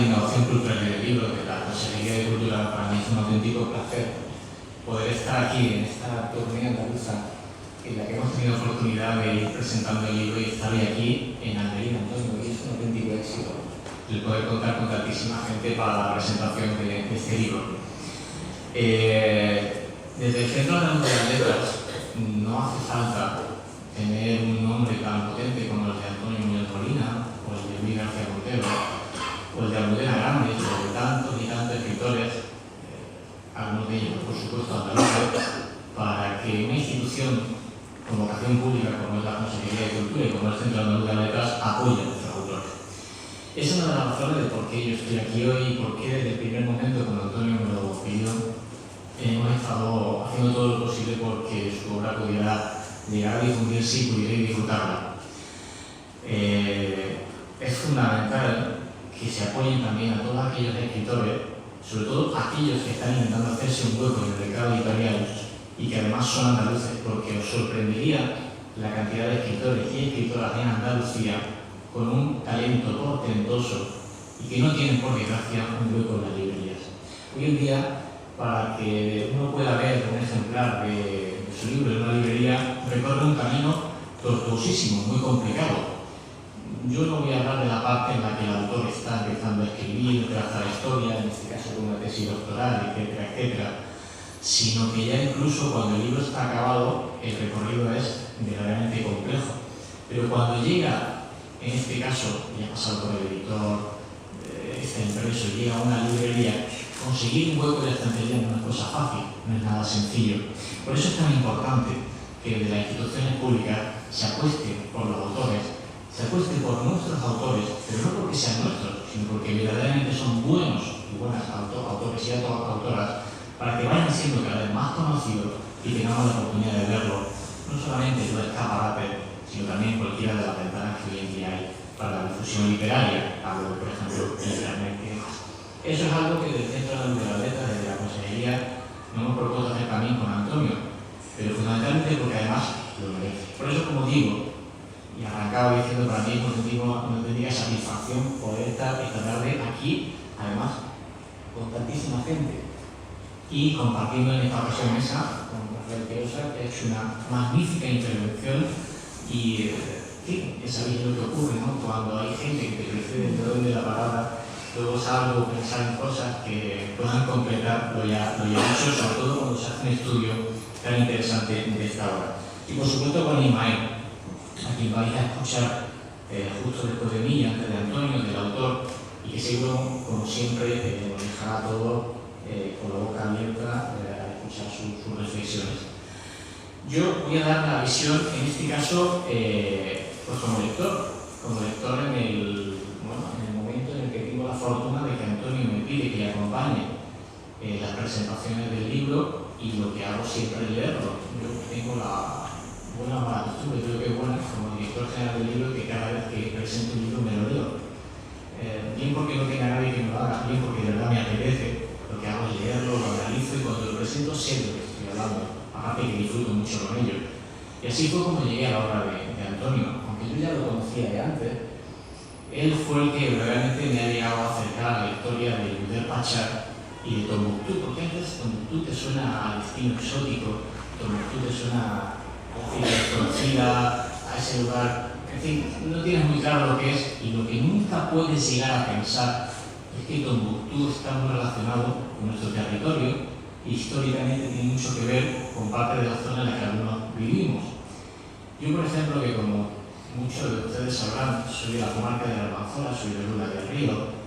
de Innovación Cultural y de Libros de la Consejería de Cultura. Para mí es un auténtico placer poder estar aquí en esta tournée andaluza en la que hemos tenido oportunidad de ir presentando el libro y estar hoy aquí en Almería, Antonio, y es un auténtico éxito el poder contar con tantísima gente para la presentación de este libro. Desde el Centro Andaluz de las Letras no hace falta tener un nombre tan potente como el de Antonio Muñoz Molina, o el de Luis García Montero, o el de Almudena Grandes, o de tantos y tantos escritores, algunos de ellos, por supuesto, andaluces, para que una institución con vocación pública como es la Consejería de Cultura y como el Centro Andaluz de las Letras apoye a nuestros autores. Es una de las razones de por qué yo estoy aquí hoy y por qué desde el primer momento, cuando Antonio me lo pidió, hemos estado haciendo todo lo posible porque su obra pudiera llegar a difundirse y pudiera disfrutarla. Es fundamental que se apoyen también a todos aquellos escritores, sobre todo aquellos que están intentando hacerse un hueco en el mercado editorial y que además son andaluces, porque os sorprendería la cantidad de escritores y escritoras en Andalucía con un talento portentoso y que no tienen, por desgracia, un hueco en las librerías. Hoy en día, para que uno pueda ver un ejemplar de su libro en una librería, recorre un camino tortuosísimo, muy complicado. Yo no voy a hablar de la parte en la que el autor está empezando a escribir, trazar historia, en este caso con una tesis doctoral, etcétera, etcétera, sino que ya incluso cuando el libro está acabado, el recorrido es verdaderamente complejo. Pero cuando llega, en este caso, ya ha pasado por el editor, está impreso, llega a una librería, conseguir un hueco de estantería no es una cosa fácil, no es nada sencillo. Por eso es tan importante que desde las instituciones públicas se apueste por los autores, se apueste por nuestros autores, pero no porque sean nuestros, sino porque verdaderamente son buenos y buenas autores y autoras, para que vayan siendo cada vez más conocidos y tengamos la oportunidad de verlo, no solamente en los escaparates, sino también en cualquiera de las ventanas que hoy en día hay para la difusión literaria, hablo por ejemplo de Internet y demás. Eso es algo que desde el Centro Andaluz de las Letras, desde la Consejería, no hemos propuesto hacer también con Antonio, pero fundamentalmente porque además lo merece. Por eso, como digo, y arrancaba diciendo, para mí es una auténtica satisfacción poder estar esta tarde aquí, además, con tantísima gente y compartiendo en esta ocasión mesa con Rafael Querosa, que ha hecho una magnífica intervención y, ya sabéis lo que ocurre, ¿no? Cuando hay gente que te precede dentro de la palabra, luego salgo a pensar en cosas que puedan completar lo ya dicho, sobre todo cuando se hace un estudio tan interesante de esta obra. Y por supuesto con Ismael, a quien vais a escuchar justo después de mí, antes de Antonio, del autor, y que seguro, como siempre, nos dejará todo con la boca abierta a escuchar sus reflexiones. Yo voy a dar la visión, en este caso, pues como lector en el momento en el que tengo la fortuna de que Antonio me pide que le acompañe las presentaciones del libro, y lo que hago siempre es leerlo. Yo tengo la buena mala costumbre, creo que es buena, como director general del libro, que cada vez que presento un libro me lo leo. Bien porque no tenga nadie que me lo haga, bien porque de verdad me apetece, lo que hago es leerlo, lo analizo y cuando lo presento sé de lo que estoy hablando, aparte que disfruto mucho con ello. Y así fue como llegué a la obra de Antonio, aunque yo ya lo conocía de antes. Él fue el que realmente me ha llegado a acercar a la historia de Yuder Pachar y de Tombuctú, porque antes Tombuctú te suena a destino exótico, Tombuctú te suena a la ciudad desconocida, a ese lugar, en fin, no tienes muy claro lo que es, y lo que nunca puedes llegar a pensar es que Tombuctú está muy relacionado con nuestro territorio y históricamente tiene mucho que ver con parte de la zona en la que algunos vivimos. Yo, por ejemplo, que como muchos de ustedes sabrán, soy de la comarca de la Almanzora, soy de Lula del Río.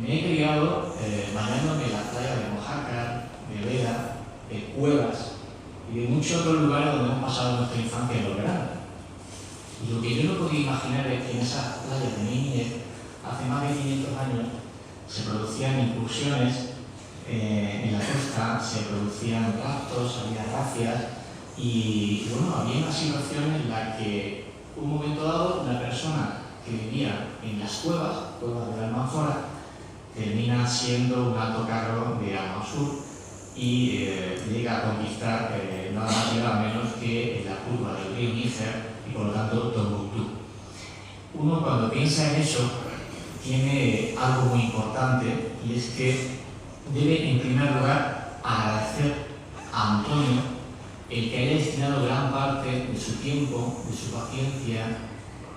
Me he criado bañándome en las playas de Mojácar, de Veda, de Cuevas y de muchos otros lugares donde hemos pasado nuestra infancia en los veranos. Y lo que yo no podía imaginar es que en esas playas de mi niñez, hace más de 500 años, se producían incursiones en la costa, se producían raptos, había racias y bueno, había una situación en la que un momento dado una persona que vivía en las cuevas de la Almanzora, termina siendo un alto cargo de Al-Mansur y llega a conquistar nada más y nada menos que la curva del río Níger y por lo tanto Tombuctú. Uno cuando piensa en eso tiene algo muy importante importante, y es que debe, en primer lugar, agradecer a Antonio el que haya destinado gran parte de su tiempo, de su paciencia,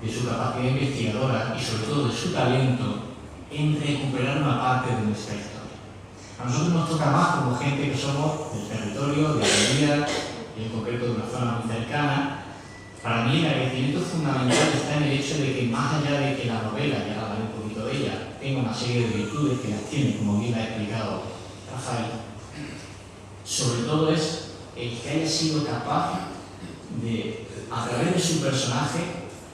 de su capacidad investigadora y sobre todo de su talento en recuperar una parte de nuestra historia. A nosotros nos toca más como gente que somos del territorio, de Almería, y en concreto de una zona muy cercana. Para mí el agradecimiento fundamental está en el hecho de que, más allá de que la novela, ya hablaré un poquito de ella, tenga una serie de virtudes que las tiene, como bien ha explicado Rafael, sobre todo es el que haya sido capaz de, a través de su personaje,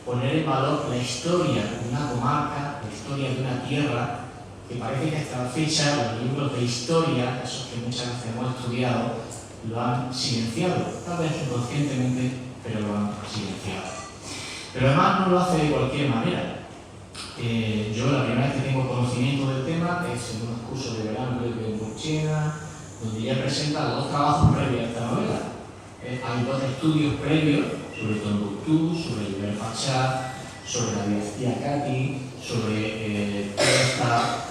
poner en valor la historia de una comarca, la historia de una tierra, que parece que hasta la fecha los libros de historia, esos que muchas veces hemos estudiado, lo han silenciado, tal vez inconscientemente, pero lo han silenciado. Pero además no lo hace de cualquier manera. Yo la primera vez que tengo conocimiento del tema es en unos cursos de verano de Burchena, donde ella presenta dos trabajos previos a esta novela. Hay dos estudios previos sobre Tombuctú, sobre Iber Pachá, sobre la dinastía Cati, sobre toda esta...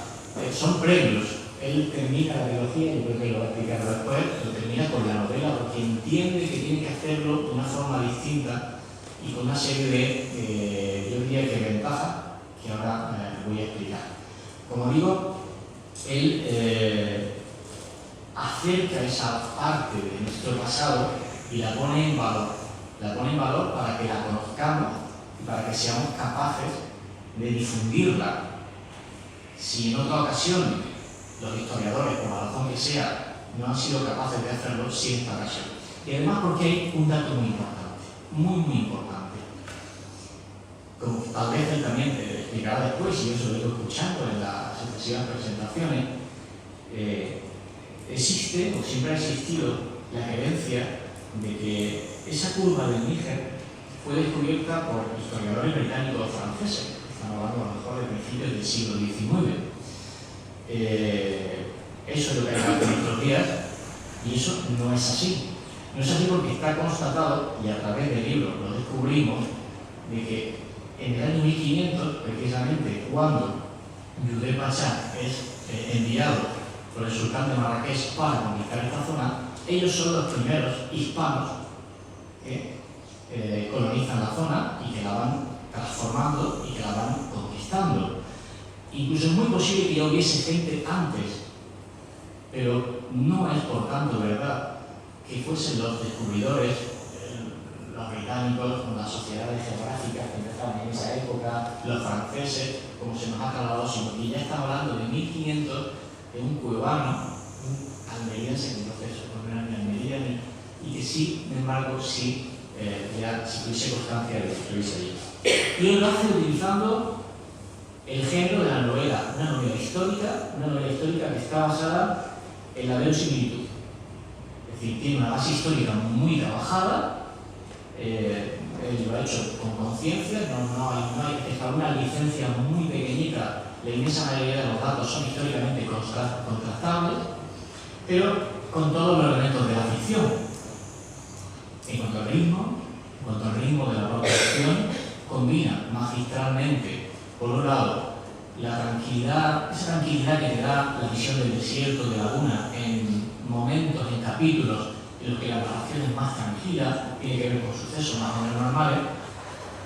son previos. Él termina la trilogía, yo creo que lo va a explicar después, lo termina con la novela porque entiende que tiene que hacerlo de una forma distinta y con una serie de, yo diría que ventajas, que ahora voy a explicar. Como digo, él acerca esa parte de nuestro pasado y la pone en valor. La pone en valor para que la conozcamos y para que seamos capaces de difundirla. Si en otra ocasión los historiadores, por la razón que sea, no han sido capaces de hacerlo, sí en esta ocasión. Y además porque hay un dato muy importante, muy importante. Como tal vez él también te explicará después, y yo se lo he ido escuchando en las sucesivas presentaciones, existe, o siempre ha existido, la creencia de que esa curva del Níger fue descubierta por historiadores británicos o franceses. Estamos hablando a lo mejor de principios del siglo XIX. Eso es lo que hay en nuestros días, y eso no es así. No es así porque está constatado, y a través del libro lo descubrimos, de que en el año 1500, precisamente cuando Yudé Pachá es enviado por el sultán de Marrakech para conquistar esta zona, ellos son los primeros hispanos que colonizan la zona y que la van transformando y que la van conquistando. Incluso es muy posible que ya hubiese gente antes, pero no es por tanto verdad que fuesen los descubridores, los británicos, con las sociedades geográficas que empezaban en esa época, los franceses, como se nos ha trasladado, sino que ya estamos hablando de 1500, de un cuevano, un almeriense, que entonces no era ni almeriano, y que sí, sin embargo, sí, ya si tuviese constancia de que estuviese allí. Y él lo hace utilizando el género de la novela, una novela histórica que está basada en la verosimilitud. Es decir, tiene una base histórica muy trabajada, él lo ha hecho con conciencia, no hay una licencia muy pequeñita, la inmensa mayoría de los datos son históricamente contrastables, pero con todos los elementos de la ficción. En cuanto al ritmo de la propia ficción, combina magistralmente, por un lado, esa tranquilidad que te da la visión del desierto, de Laguna, en momentos, en capítulos en los que la narración es más tranquila, tiene que ver con sucesos más o menos normales,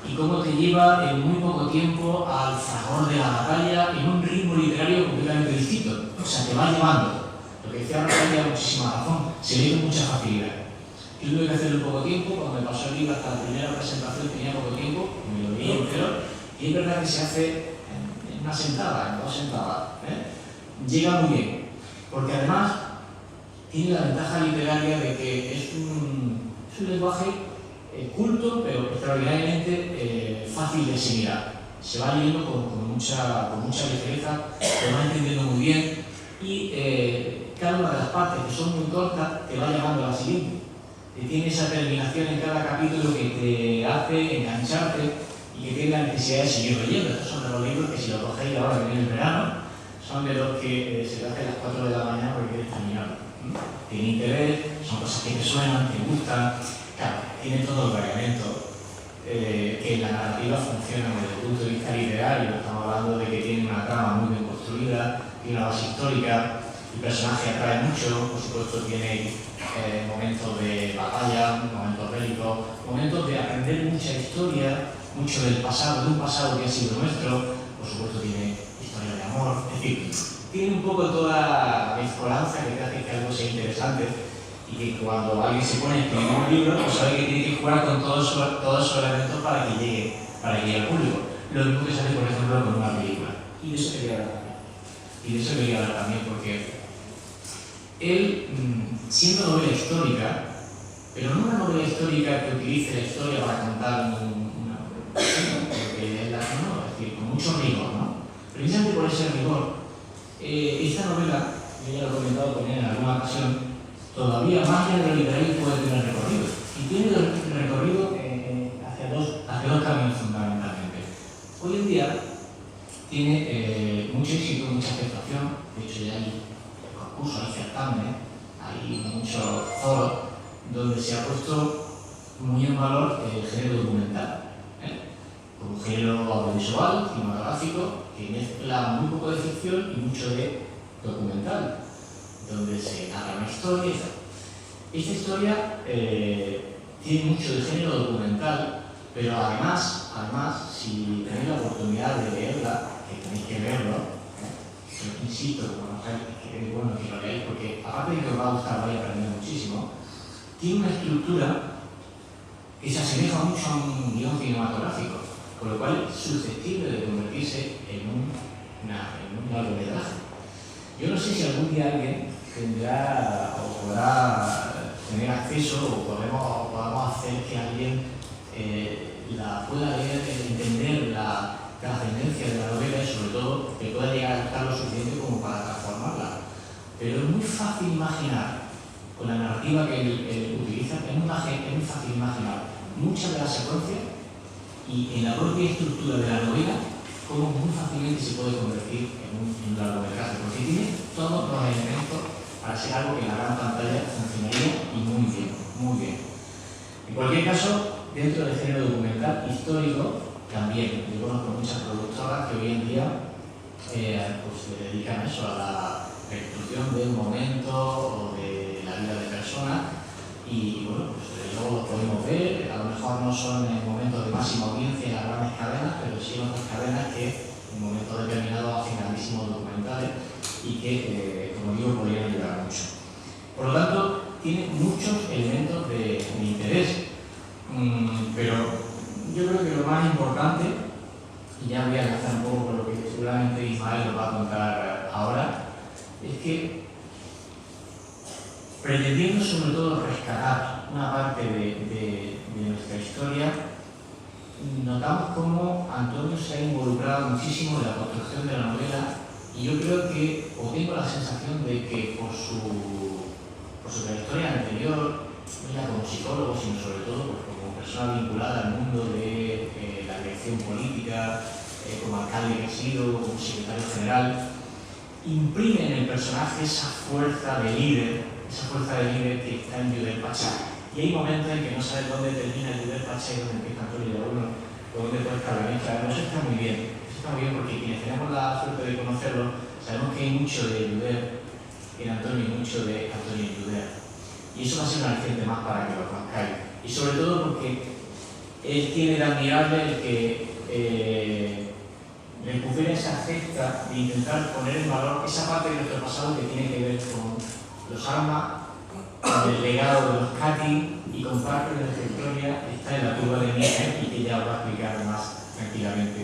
y cómo te lleva en muy poco tiempo al fragor de la batalla en un ritmo literario completamente distinto. O sea, te va llevando. Lo que decía Rafael tiene muchísima razón, se lee con mucha facilidad. Yo tuve que hacerlo en poco tiempo, cuando me pasó el libro hasta la primera presentación tenía poco tiempo, me lo leí entero, y es verdad que se hace en una sentada, en dos sentadas. Llega muy bien, porque además tiene la ventaja literaria de que es un lenguaje culto, pero extraordinariamente fácil de asimilar. Se va leyendo con mucha ligereza, lo va entendiendo muy bien, y cada una de las partes que son muy cortas te va llevando a la siguiente. Tiene esa terminación en cada capítulo que te hace engancharte y que tiene la necesidad de seguir leyendo. Estos son de los libros que, si lo cogéis ahora que viene el verano, son de los que se te hacen a las 4 de la mañana porque quieres terminarlo. Tiene interés, son cosas que te suenan, te gustan. Claro, tiene todo el reglamento que en la narrativa funciona desde el punto de vista literario. Estamos hablando de que tiene una trama muy bien construida, construida, tiene una base histórica, el personaje atrae mucho, por supuesto tiene momentos de batalla, momentos bélicos, momentos de aprender mucha historia, mucho del pasado, de un pasado que ha sido nuestro, por supuesto tiene historia de amor, es decir, tiene un poco toda la mezcolanza que te hace que algo sea interesante y que cuando alguien se pone a escribir un libro, pues sabe que tiene que jugar con todos esos elementos para que llegue al público. Lo mismo que se hace, por ejemplo, con una película. Y de eso quería hablar también. Porque él, siendo novela histórica, pero no una novela histórica que utilice la historia para contar porque es decir, con mucho rigor, ¿no? Precisamente por ese rigor, esta novela, yo ya lo he comentado con él en alguna ocasión, todavía más que el literario puede tener recorrido. Y tiene recorrido hacia dos caminos fundamentalmente. Hoy en día tiene mucho éxito, mucha aceptación. De hecho, ya hay concursos, hay certámenes, hay muchos foros donde se ha puesto muy en valor el género documental. Un género audiovisual, cinematográfico, que mezcla muy poco de ficción y mucho de documental, donde se narra una historia. Esta historia tiene mucho de género documental, pero además, si tenéis la oportunidad de leerla, que tenéis que verlo, yo insisto, que es bueno que lo leáis, porque aparte de que os va a gustar, vais a aprender muchísimo, tiene una estructura que se asemeja mucho a un guión cinematográfico, con lo cual es susceptible de convertirse en un largometraje. Yo no sé si algún día alguien tendrá o podrá tener acceso o podamos hacer que alguien la pueda leer, entender la trascendencia de la novela y sobre todo que pueda llegar a estar lo suficiente como para transformarla. Pero es muy fácil imaginar, con la narrativa que él utiliza, es muy fácil imaginar muchas de las secuencias y en la propia estructura de la novela cómo muy fácilmente se puede convertir en un largometraje, porque tiene todos los elementos para ser algo que en la gran pantalla funcionaría y muy bien, muy bien. En cualquier caso, dentro del género documental histórico, también yo conozco muchas productoras que hoy en día pues se dedican a eso, a la reconstrucción de un momento o de la vida de personas y bueno, pues luego lo podemos ver, a lo mejor no son en momentos de máxima audiencia en las grandes cadenas, pero sí en otras cadenas que en momentos determinados hacen grandísimos documentales y que, como digo, podrían ayudar mucho. Por lo tanto, tiene muchos elementos de interés, pero yo creo que lo más importante, y ya voy a enlazar un poco con lo que seguramente Ismael nos va a contar ahora, es que pretendiendo sobre todo rescatar una parte de nuestra historia, notamos cómo Antonio se ha involucrado muchísimo en la construcción de la novela y yo creo que, o tengo la sensación de que por su trayectoria anterior, no ya como psicólogo, sino sobre todo pues, como persona vinculada al mundo de la dirección política, como alcalde que ha sido, como secretario general, imprime en el personaje esa fuerza de líder que está en Judel Pachá. Y hay momentos en que no sabes dónde termina Judel Pachá y dónde empieza Antonio de Uno, o dónde puede estar la mezcla. Eso está muy bien. Porque quienes tenemos la suerte de conocerlo, sabemos que hay mucho de Judel en Antonio y mucho de Antonio en Judel. Y eso va a ser un aliciente más para que lo conozcáis. Y sobre todo porque él tiene de admirable el que recupera esa gesta de intentar poner en valor esa parte de nuestro pasado que tiene que ver con los armas, con el legado de los Cati y con parte de nuestra historia está en la tumba de Nietzsche y que ya os va a explicar más tranquilamente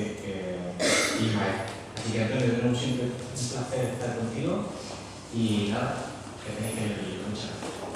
Ismael. Así que Antonio, de nuevo siempre un placer estar contigo y nada, que tenéis que ver el libro. Muchas gracias.